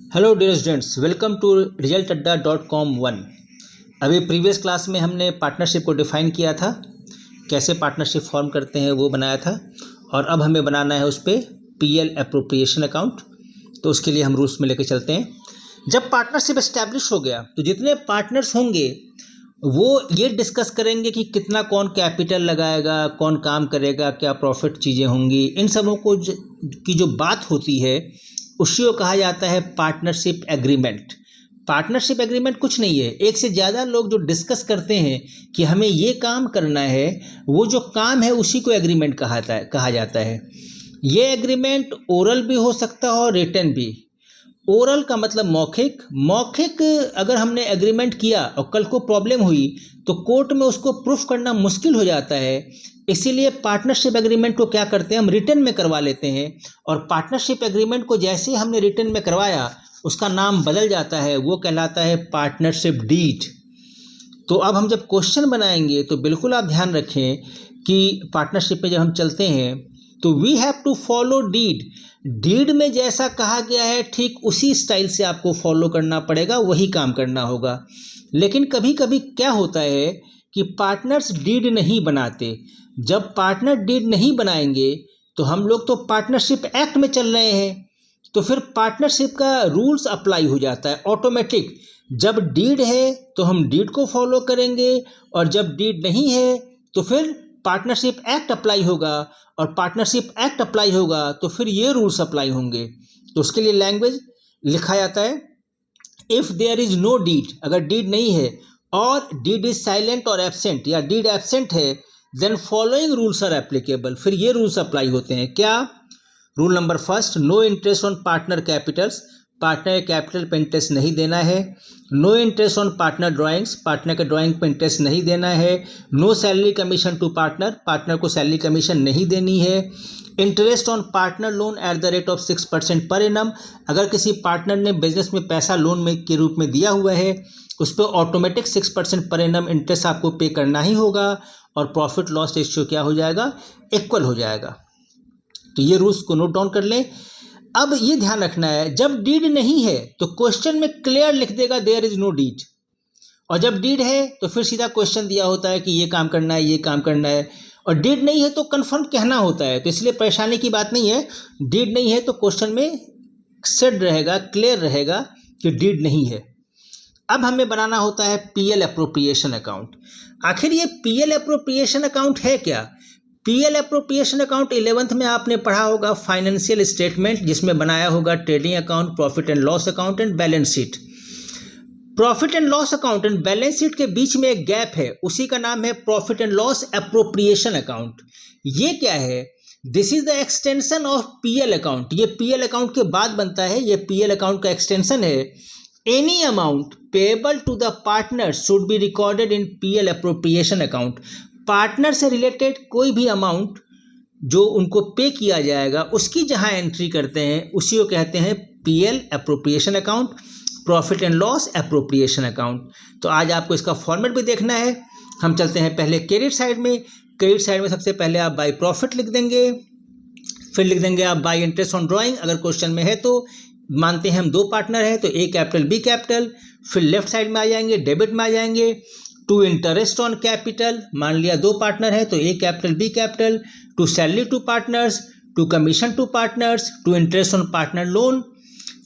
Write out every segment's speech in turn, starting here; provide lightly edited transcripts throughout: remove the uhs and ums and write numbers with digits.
Hello dear students, welcome to resultadda.com1। अभी previous class में हमने पार्टनरशिप को डिफ़ाइन किया था, कैसे पार्टनरशिप फॉर्म करते हैं वो बनाया था, और अब हमें बनाना है उस पर पीएल एप्रोप्रिएशन अकाउंट। तो उसके लिए हम रूल्स में लेके चलते हैं। जब पार्टनरशिप एस्टैब्लिश हो गया तो जितने पार्टनर्स होंगे वो ये डिस्कस करेंगे कि कितना कौन कैपिटल लगाएगा, कौन काम करेगा, क्या प्रॉफिट चीज़ें होंगी। इन सबों को की जो बात होती है उसी को कहा जाता है पार्टनरशिप एग्रीमेंट। पार्टनरशिप एग्रीमेंट कुछ नहीं है, एक से ज़्यादा लोग जो डिस्कस करते हैं कि हमें ये काम करना है, वो जो काम है उसी को एग्रीमेंट कहा जाता है। ये एग्रीमेंट ओरल भी हो सकता है और रिटन भी। ओरल का मतलब मौखिक अगर हमने एग्रीमेंट किया और कल को प्रॉब्लम हुई तो कोर्ट में उसको प्रूफ करना मुश्किल हो जाता है। इसीलिए पार्टनरशिप एग्रीमेंट को क्या करते हैं, हम रिटन में करवा लेते हैं। और पार्टनरशिप एग्रीमेंट को जैसे ही हमने रिटन में करवाया उसका नाम बदल जाता है, वो कहलाता है पार्टनरशिप डीड। तो अब हम जब क्वेश्चन बनाएंगे तो बिल्कुल आप ध्यान रखें कि पार्टनरशिप में जब हम चलते हैं तो we have to follow deed में जैसा कहा गया है ठीक उसी स्टाइल से आपको फॉलो करना पड़ेगा, वही काम करना होगा। लेकिन कभी कभी क्या होता है कि पार्टनर्स डीड नहीं बनाते। जब पार्टनर डीड नहीं बनाएंगे तो हम लोग तो पार्टनरशिप एक्ट में चल रहे हैं, तो फिर पार्टनरशिप का रूल्स अप्लाई हो जाता है ऑटोमेटिक। जब डीड है तो हम डीड को फॉलो करेंगे, और जब डीड नहीं है तो फिर पार्टनरशिप एक्ट अप्लाई होगा, और पार्टनरशिप एक्ट अप्लाई होगा तो फिर ये रूल्स अप्लाई होंगे। तो उसके लिए लैंग्वेज लिखा जाता है, if there is no deed, अगर डीड नहीं है और डीड इज साइलेंट और एब्सेंट, या डीड एब्सेंट है, then following rules are applicable. फिर ये रूल्स अप्लाई होते हैं। क्या? Rule number first, no interest on partner capitals, partner के कैपिटल पे इंटरेस्ट नहीं देना है। No interest on partner drawings, partner के ड्राइंग पे इंटरेस्ट नहीं देना है। No salary commission to partner, partner को सैलरी कमीशन नहीं देनी है। Interest on partner loan at the rate of 6% per annum, अगर किसी पार्टनर ने बिजनेस में पैसा लोन में के रूप में दिया हुआ है उस पर ऑटोमेटिक 6% पर एनम इंटरेस्ट आपको पे करना ही होगा, और प्रॉफिट लॉस रेशियो क्या हो जाएगा, इक्वल हो जाएगा। तो ये रूल्स को नोट डाउन कर लें। अब ये ध्यान रखना है, जब डीड नहीं है तो क्वेश्चन में क्लियर लिख देगा देयर इज नो डीड, और जब डीड है तो फिर सीधा क्वेश्चन दिया होता है कि ये काम करना है, ये काम करना है। और डीड नहीं है तो कंफर्म कहना होता है, तो इसलिए परेशानी की बात नहीं है। डीड नहीं है तो क्वेश्चन में सेट रहेगा, क्लियर रहेगा कि डीड नहीं है। अब हमें बनाना होता है पीएल एप्रोप्रिएशन अकाउंट। आखिर ये पीएल एप्रोप्रिएशन अकाउंट है क्या? पीएल एप्रोप्रिएशन अकाउंट 11th में आपने पढ़ा होगा फाइनेंशियल स्टेटमेंट, जिसमें बनाया होगा trading account, profit and loss account and balance sheet. Profit and loss account and balance sheet के बीच में एक गैप है, उसी का नाम है profit and loss appropriation account. ये क्या है? This is the extension of PL account. ये पीएल अकाउंट के बाद बनता है, ये पीएल अकाउंट का एक्सटेंशन है। Any amount payable to the partner should be recorded in PL appropriation account. Partner से रिलेटेड कोई भी अमाउंट जो उनको पे किया जाएगा उसकी जहां एंट्री करते हैं उसी को कहते हैं PL appropriation account, profit and loss appropriation account. तो आज आपको इसका फॉर्मेट भी देखना है। हम चलते हैं पहले क्रेडिट साइड में। क्रेडिट साइड में सबसे पहले आप बाय प्रॉफिट लिख देंगे, फिर लिख देंगे आप बाय इंटरेस्ट ऑन ड्राइंग, अगर क्वेश्चन में है तो। मानते हैं हम दो पार्टनर है तो ए कैपिटल बी कैपिटल। फिर लेफ्ट साइड में आ जाएंगे, डेबिट में आ जाएंगे। टू इंटरेस्ट ऑन कैपिटल, मान लिया दो पार्टनर है तो A capital B capital. To salary to partners, to commission to partners, to interest on partner loan.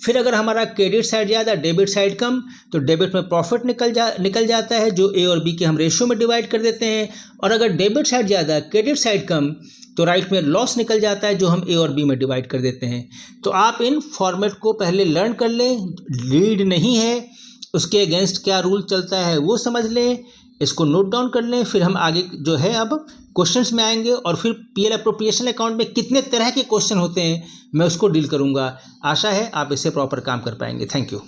फिर अगर हमारा क्रेडिट साइड ज़्यादा डेबिट साइड कम तो डेबिट में प्रॉफिट निकल जाता है, जो ए और बी के हम रेशियो में डिवाइड कर देते हैं। और अगर डेबिट साइड ज़्यादा क्रेडिट साइड कम तो राइट में लॉस निकल जाता है, जो हम ए और बी में डिवाइड कर देते हैं। तो आप इन फॉर्मेट को पहले लर्न कर लें। लीड नहीं है उसके अगेंस्ट क्या रूल चलता है वो समझ लें, इसको नोट डाउन कर लें। फिर हम आगे जो है अब क्वेश्चंस में आएंगे, और फिर पीएल एप्रोप्रिएशन अकाउंट में कितने तरह के क्वेश्चन होते हैं मैं उसको डील करूंगा। आशा है आप इससे प्रॉपर काम कर पाएंगे। Thank you.